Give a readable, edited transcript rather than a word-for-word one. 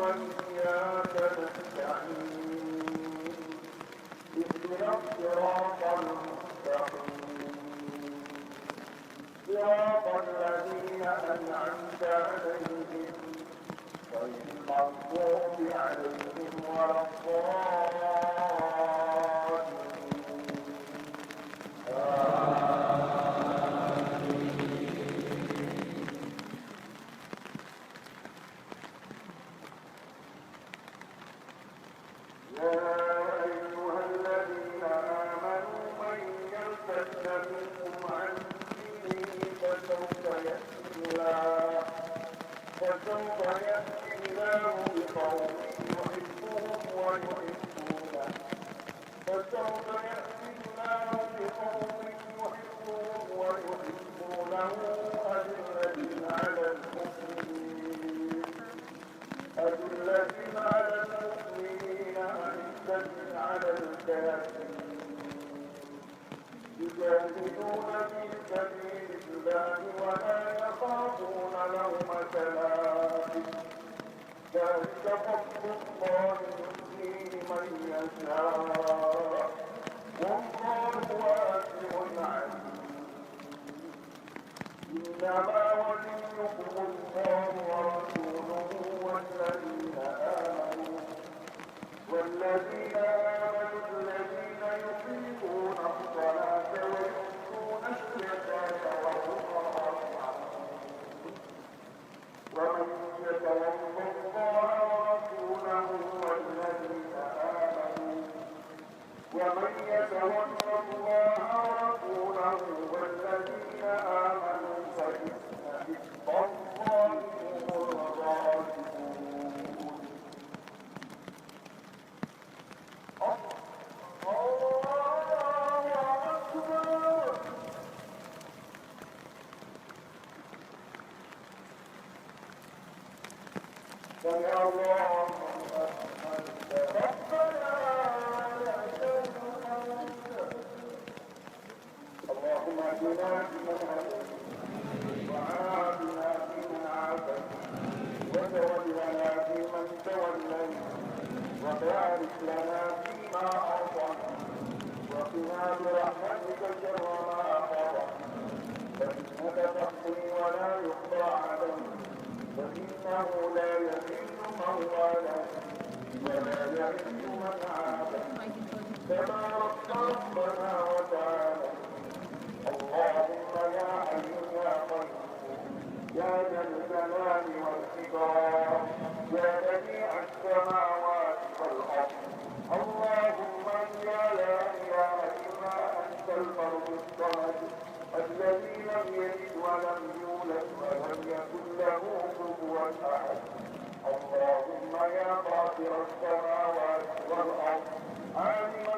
وإياك نستعين اهدنا الصراط المستقيم صراط الذين أنعمت عليهم غير المغضوب عليهم ولا فسوف يأتي الله بقوم يحبهم ويحبونه فسوف يأتي الله بقوم يحبهم ويحبونه أذلة على المؤمنين أعزة على الكافرين يجاهدون في سبيل الله ولا يخافون لومة لائم ذلك فضل الله يؤتيه من يشاء والله واسع عليم إنما وليكم الله ورسوله والذين آمنوا الذين يقيمون الصلاة ويؤتون الزكاة وهم راكعون ومن يتول الله ورسوله والذين آمنوا فإن حزب الله هم الغالبون سمع الله ربنا اللهم اهدنا فيمن هديت وعافنا فيمن عافيت وتولنا فيمن توليت وبارك لنا فيما أعطيت وقنا برحمتك شر ما قضيت فإنك تقضي ولا يقضى عليك فإنه لا يذل من واليت ولا يعز من عاديت تبارك ربنا وتعالى اللهم يا حي يا قيوم يا ذا الجلال والإكرام يا بديع السماوات والأرض اللهم يا لا إله إلا أنت الفرد الصمد الذي لم يلد ولم يولد ولم يكن له كفوا أحد اللهم يا فاطر السماوات والأرض عالم